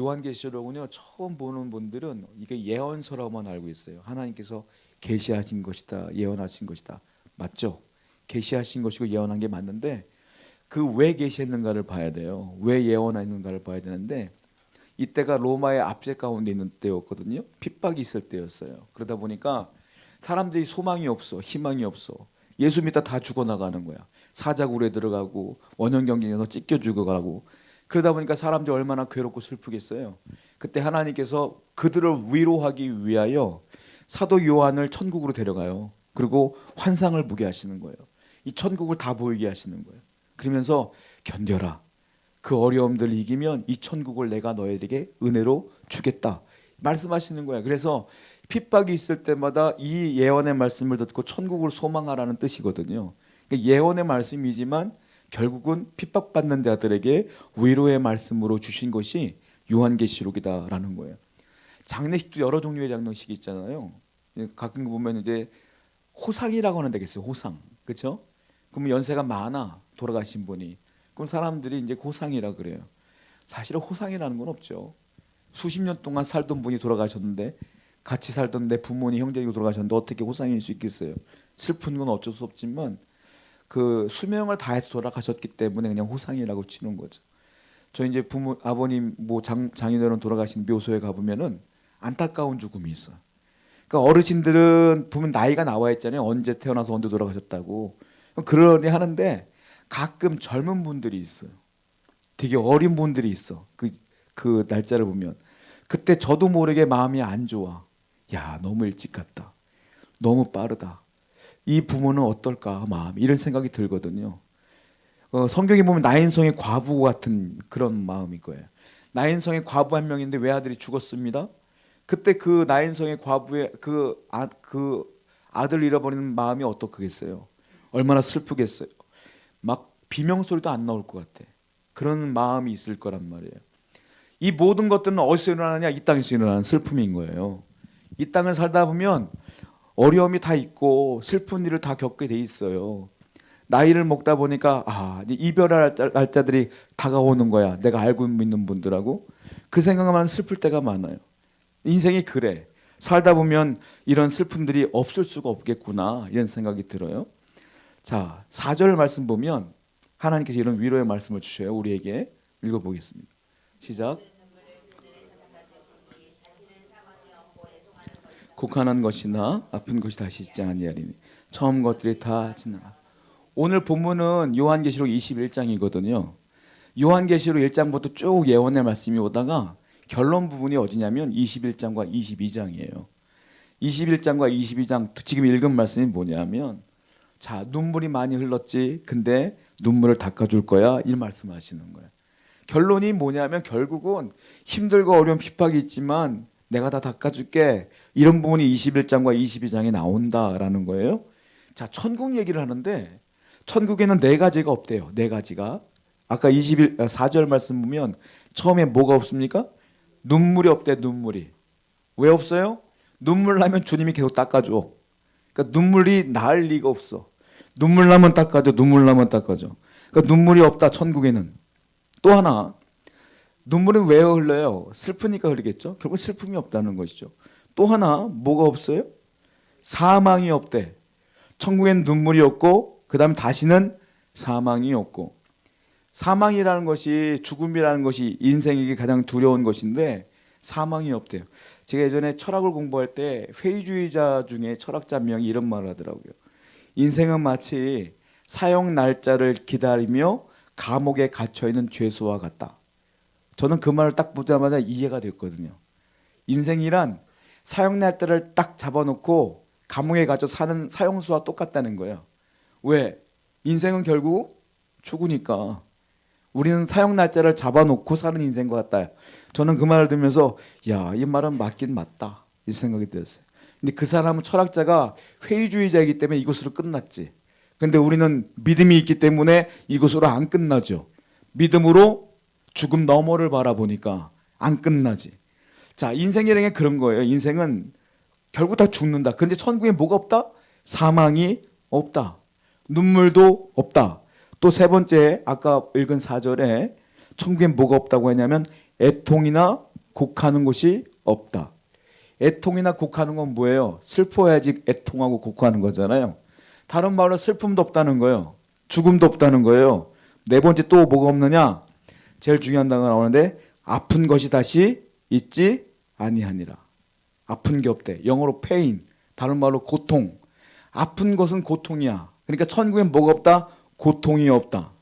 요한계시록은요, 처음 보는 분들은 이게 예언서로만 알고 있어요. 하나님께서 계시하신 것이다, 예언하신 것이다. 맞죠? 계시하신 것이고 예언한 게 맞는데 그 왜 계시했는가를 봐야 돼요. 왜 예언했는가를 봐야 되는데 이때가 로마의 압제 가운데 있는 때였거든요. 핍박이 있을 때였어요. 그러다 보니까 사람들이 소망이 없어, 희망이 없어. 예수 믿다 다 죽어나가는 거야. 사자굴에 들어가고 원형 경쟁에서 찢겨 죽어가고. 그러다 보니까 사람들이 얼마나 괴롭고 슬프겠어요. 그때 하나님께서 그들을 위로하기 위하여 사도 요한을 천국으로 데려가요. 그리고 환상을 보게 하시는 거예요. 이 천국을 다 보이게 하시는 거예요. 그러면서 견뎌라. 그 어려움들을 이기면 이 천국을 내가 너희에게 은혜로 주겠다 말씀하시는 거예요. 그래서 핍박이 있을 때마다 이 예언의 말씀을 듣고 천국을 소망하라는 뜻이거든요. 그러니까 예언의 말씀이지만 결국은 핍박받는 자들에게 위로의 말씀으로 주신 것이 요한계시록이다라는 거예요. 장례식도 여러 종류의 장례식이 있잖아요. 가끔 보면 이제 호상이라고 하는 데가 있어요. 호상, 그렇죠? 그러면 연세가 많아 돌아가신 분이. 그럼 사람들이 이제 호상이라 그래요. 사실은 호상이라는 건 없죠. 수십 년 동안 살던 분이 돌아가셨는데 같이 살던 내 부모님 형제가 돌아가셨는데 어떻게 호상일 수 있겠어요? 슬픈 건 어쩔 수 없지만 그 수명을 다해서 돌아가셨기 때문에 그냥 호상이라고 치는 거죠. 저 이제 부모 아버님 뭐 장인어른 돌아가신 묘소에 가보면은 안타까운 죽음이 있어. 그러니까 어르신들은 보면 나이가 나와 있잖아요. 언제 태어나서 언제 돌아가셨다고. 그러니 하는데 가끔 젊은 분들이 있어요. 되게 어린 분들이 있어. 그 날짜를 보면 그때 저도 모르게 마음이 안 좋아. 야, 너무 일찍 갔다. 너무 빠르다. 이 부모는 어떨까 마음 이런 생각이 들거든요. 성경에 보면 나인성의 과부 같은 그런 마음일 거예요. 나인성의 과부 한 명인데 외아들이 죽었습니다. 그때 그 나인성의 과부의 그 아들 잃어버리는 마음이 어떻겠어요? 얼마나 슬프겠어요. 막 비명소리도 안 나올 것 같아. 그런 마음이 있을 거란 말이에요. 이 모든 것들은 어디서 일어나느냐? 이 땅에서 일어나는 슬픔인 거예요. 이 땅을 살다 보면 어려움이 다 있고 슬픈 일을 다 겪게 돼 있어요. 나이를 먹다 보니까 이별할 날짜들이 다가오는 거야. 내가 알고 있는 분들하고 그 생각만 슬플 때가 많아요. 인생이 그래. 살다 보면 이런 슬픔들이 없을 수가 없겠구나 이런 생각이 들어요. 자, 4절 말씀 보면 하나님께서 이런 위로의 말씀을 주셔요. 우리에게 읽어보겠습니다. 시작. 곡하는 것이나 아픈 것이 다시 있지 아니하리니 처음 것들이 다 지나. 오늘 본문은 요한계시록 21장이거든요. 요한계시록 1장부터 쭉 예언의 말씀이 오다가 결론 부분이 어디냐면 21장과 22장이에요. 21장과 22장 지금 읽은 말씀이 뭐냐면 자, 눈물이 많이 흘렀지. 근데 눈물을 닦아줄 거야. 이 말씀하시는 거예요. 결론이 뭐냐면 결국은 힘들고 어려운 핍박이 있지만 내가 다 닦아줄게. 이런 부분이 21장과 22장에 나온다라는 거예요. 자, 천국 얘기를 하는데 천국에는 네 가지가 없대요. 네 가지가. 아까 4절 말씀 보면 처음에 뭐가 없습니까? 눈물이 없대. 눈물이. 왜 없어요? 눈물 나면 주님이 계속 닦아줘. 그러니까 눈물이 날 리가 없어. 눈물 나면 닦아줘. 눈물 나면 닦아줘. 그러니까 눈물이 없다. 천국에는. 또 하나. 눈물은 왜 흘러요? 슬프니까 흘리겠죠. 결국 슬픔이 없다는 것이죠. 또 하나 뭐가 없어요? 사망이 없대. 천국엔 눈물이 없고 그 다음에 다시는 사망이 없고. 사망이라는 것이 죽음이라는 것이 인생에게 가장 두려운 것인데 사망이 없대요. 제가 예전에 철학을 공부할 때 회의주의자 중에 철학자 한 명이 이런 말을 하더라고요. 인생은 마치 사형 날짜를 기다리며 감옥에 갇혀있는 죄수와 같다. 저는 그 말을 딱 보자마자 이해가 됐거든요. 인생이란 사형 날짜를 딱 잡아놓고 감옥에 갇혀 사는 사형수와 똑같다는 거예요. 왜? 인생은 결국 죽으니까. 우리는 사형 날짜를 잡아놓고 사는 인생과 같다. 저는 그 말을 들으면서 야, 이 말은 맞긴 맞다 이 생각이 들었어요. 근데 그 사람은 철학자가 회의주의자이기 때문에 이것으로 끝났지. 근데 우리는 믿음이 있기 때문에 이것으로 안 끝나죠. 믿음으로 죽음 너머를 바라보니까 안 끝나지. 자, 인생이라는 게 그런 거예요. 인생은 결국 다 죽는다. 근데 천국에 뭐가 없다? 사망이 없다. 눈물도 없다. 또 세 번째 아까 읽은 4절에 천국에 뭐가 없다고 했냐면 애통이나 곡하는 곳이 없다. 애통이나 곡하는 건 뭐예요? 슬퍼야지 애통하고 곡하는 거잖아요. 다른 말로 슬픔도 없다는 거예요. 죽음도 없다는 거예요. 네 번째 또 뭐가 없느냐? 제일 중요한 단어가 나오는데 아픈 것이 다시 있지 아니하니라. 아픈 게 없대. 영어로 pain, 다른 말로 고통. 아픈 것은 고통이야. 그러니까 천국엔 뭐가 없다? 고통이 없다.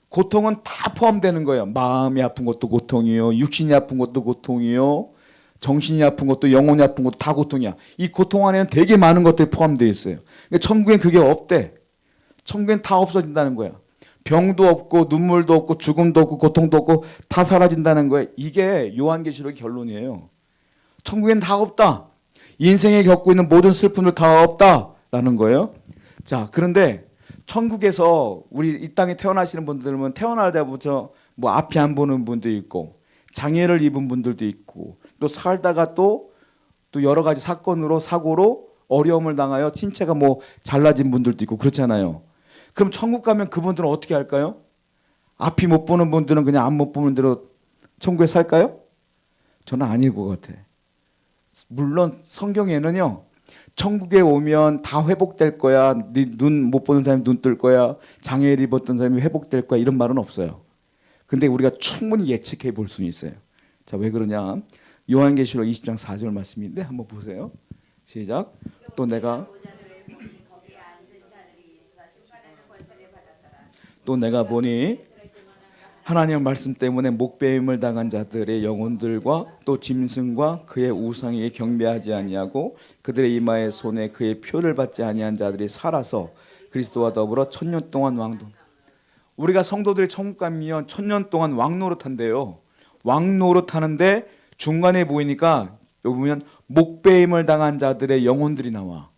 고통은 다 포함되는 거예요. 마음이 아픈 것도 고통이요, 육신이 아픈 것도 고통이요, 정신이 아픈 것도, 영혼이 아픈 것도 다 고통이야. 이 고통 안에는 되게 많은 것들이 포함되어 있어요. 그러니까 천국엔 그게 없대. 천국엔 다 없어진다는 거야. 병도 없고 눈물도 없고 죽음도 없고 고통도 없고 다 사라진다는 거예요. 이게 요한계시록의 결론이에요. 천국엔 다 없다. 인생에 겪고 있는 모든 슬픔들 다 없다라는 거예요. 자, 그런데 천국에서 우리 이 땅에 태어나시는 분들은 태어날 때부터 뭐 앞이 안 보는 분도 있고 장애를 입은 분들도 있고 또 살다가 또 여러 가지 사건으로 사고로 어려움을 당하여 신체가 뭐 잘라진 분들도 있고 그렇잖아요. 그럼 천국 가면 그분들은 어떻게 할까요? 앞이 못 보는 분들은 그냥 앞 못 보는 대로 천국에 살까요? 저는 아닐 것 같아. 물론 성경에는요, 천국에 오면 다 회복될 거야, 눈 못 보는 사람이 눈 뜰 거야, 장애를 입었던 사람이 회복될 거야, 이런 말은 없어요. 근데 우리가 충분히 예측해 볼 수는 있어요. 자, 왜 그러냐? 요한계시록 20장 4절 말씀인데 한번 보세요. 시작. 또 내가 보니 하나님의 말씀 때문에 목배임을 당한 자들의 영혼들과 또 짐승과 그의 우상에게 경배하지 아니하고 그들의 이마의 손에 그의 표를 받지 아니한 자들이 살아서 그리스도와 더불어 1000년 동안 왕도. 우리가 성도들이 천국 가면 1000년 동안 왕노릇한대요. 왕노릇하는데 중간에 보이니까 여기 보면 목배임을 당한 자들의 영혼들이 나와.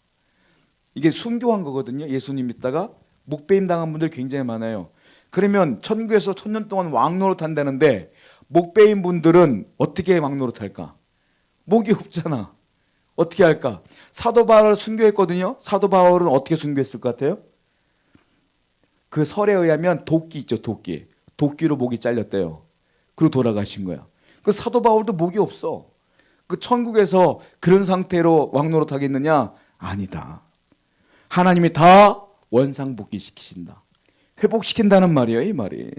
이게 순교한 거거든요. 예수님 믿다가 목배임 당한 분들 굉장히 많아요. 그러면 천국에서 1000년 동안 왕노릇 한다는데 목배인 분들은 어떻게 왕노릇 할까? 목이 없잖아. 어떻게 할까? 사도 바울을 순교했거든요. 사도 바울은 어떻게 순교했을 것 같아요? 그 설에 의하면 도끼 있죠, 도끼. 도끼로 목이 잘렸대요. 그리고 돌아가신 거야. 그 사도 바울도 목이 없어. 그 천국에서 그런 상태로 왕노릇 하겠느냐? 아니다. 하나님이 다 원상복귀시키신다. 회복시킨다는 말이에요, 이 말이.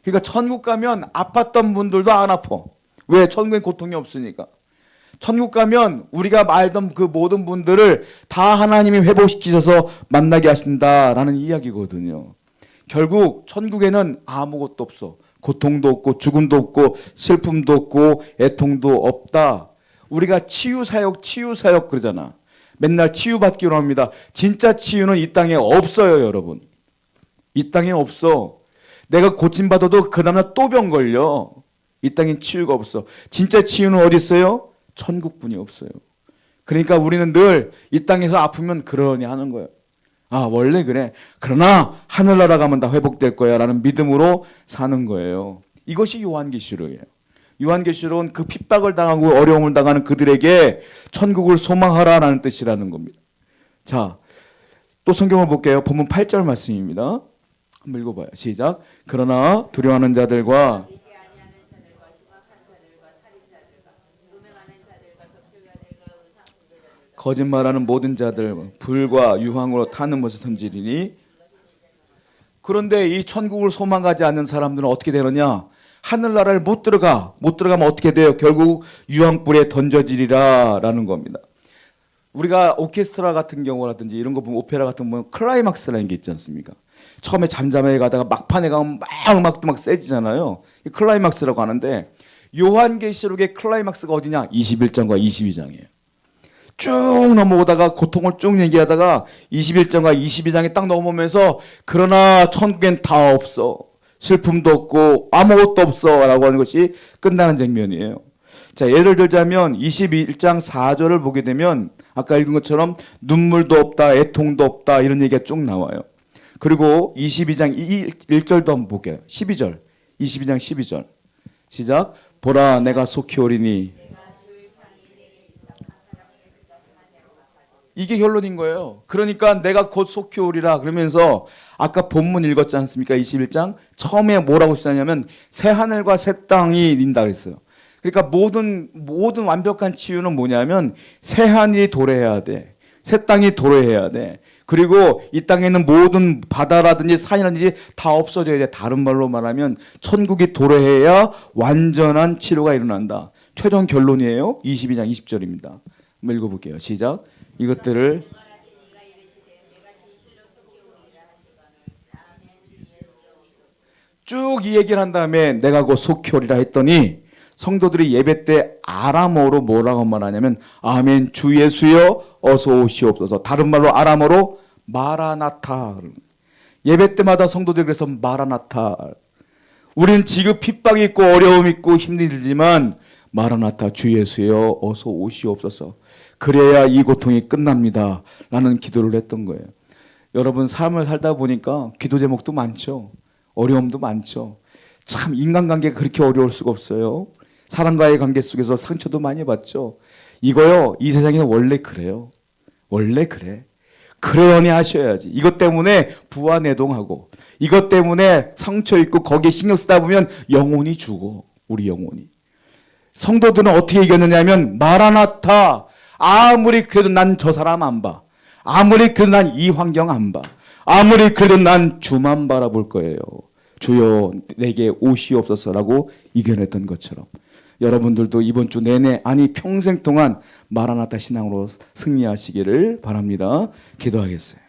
그러니까 천국 가면 아팠던 분들도 안 아파. 왜? 천국에 고통이 없으니까. 천국 가면 우리가 알던 그 모든 분들을 다 하나님이 회복시키셔서 만나게 하신다라는 이야기거든요. 결국 천국에는 아무것도 없어. 고통도 없고 죽음도 없고 슬픔도 없고 애통도 없다. 우리가 치유사역 그러잖아. 맨날 치유받기로 합니다. 진짜 치유는 이 땅에 없어요, 여러분. 이 땅에 없어. 내가 고침받아도 그 다음날 또 병 걸려. 이 땅엔 치유가 없어. 진짜 치유는 어디 있어요? 천국뿐이 없어요. 그러니까 우리는 늘 이 땅에서 아프면 그러니 하는 거예요. 아, 원래 그래. 그러나 하늘나라 가면 다 회복될 거야 라는 믿음으로 사는 거예요. 이것이 요한계시록이에요. 요한계시록은 그 핍박을 당하고 어려움을 당하는 그들에게 천국을 소망하라라는 뜻이라는 겁니다. 자, 또 성경을 볼게요. 본문 8절 말씀입니다. 한번 읽어봐요. 시작. 그러나 두려워하는 자들과 거짓말하는 모든 자들 불과 유황으로 타는 못을 던지리니. 그런데 이 천국을 소망하지 않는 사람들은 어떻게 되느냐? 하늘나라를 못 들어가면 어떻게 돼요? 결국 유황불에 던져지리라 라는 겁니다. 우리가 오케스트라 같은 경우라든지 이런 거 보면 오페라 같은 거 보면 클라이막스라는 게 있지 않습니까? 처음에 잠잠하게 가다가 막판에 가면 막 음악도 막 세지잖아요. 이 클라이막스라고 하는데 요한계시록의 클라이막스가 어디냐? 21장과 22장이에요. 쭉 넘어오다가 고통을 쭉 얘기하다가 21장과 22장에 딱 넘어오면서 그러나 천국엔 다 없어. 슬픔도 없고 아무것도 없어 라고 하는 것이 끝나는 장면이에요. 자, 예를 들자면 21장 4절을 보게 되면 아까 읽은 것처럼 눈물도 없다, 애통도 없다 이런 얘기가 쭉 나와요. 그리고 22장 1절도 한번 볼게요. 12절, 22장 12절 시작. 보라 내가 속히 오리니. 이게 결론인 거예요. 그러니까 내가 곧 속히 오리라 그러면서 아까 본문 읽었지 않습니까? 21장 처음에 뭐라고 쓰냐면 새 하늘과 새 땅이 인다 그랬어요. 그러니까 모든 완벽한 치유는 뭐냐면 새 하늘이 도래해야 돼. 새 땅이 도래해야 돼. 그리고 이 땅에 있는 모든 바다라든지 산이라든지 다 없어져야 돼. 다른 말로 말하면 천국이 도래해야 완전한 치료가 일어난다. 최종 결론이에요. 22장 20절입니다. 한번 읽어볼게요. 시작. 이것들을 쭉 이 얘기를 한 다음에 내가 곧 속히오리라 했더니 성도들이 예배 때 아람어로 뭐라고 말하냐면 아멘 주 예수여 어서 오시옵소서. 다른 말로 아람어로 마라나타. 예배 때마다 성도들이 그래서 마라나타. 우리는 지금 핍박이 있고 어려움이 있고 힘들지만 마라나타 주 예수여 어서 오시옵소서. 그래야 이 고통이 끝납니다. 라는 기도를 했던 거예요. 여러분 삶을 살다 보니까 기도 제목도 많죠. 어려움도 많죠. 참 인간관계가 그렇게 어려울 수가 없어요. 사람과의 관계 속에서 상처도 많이 받죠. 이거요, 이 세상에는 원래 그래요. 원래 그래. 그러려니 하셔야지. 이것 때문에 부화내동하고 이것 때문에 상처 있고 거기에 신경 쓰다 보면 영혼이 죽어. 우리 영혼이. 성도들은 어떻게 이겼느냐 하면 마라나타. 아무리 그래도 난 저 사람 안 봐. 아무리 그래도 난 이 환경 안 봐. 아무리 그래도 난 주만 바라볼 거예요. 주여 내게 오시옵소서라고 이겨냈던 것처럼 여러분들도 이번 주 내내 아니 평생 동안 마라나타 신앙으로 승리하시기를 바랍니다. 기도하겠어요.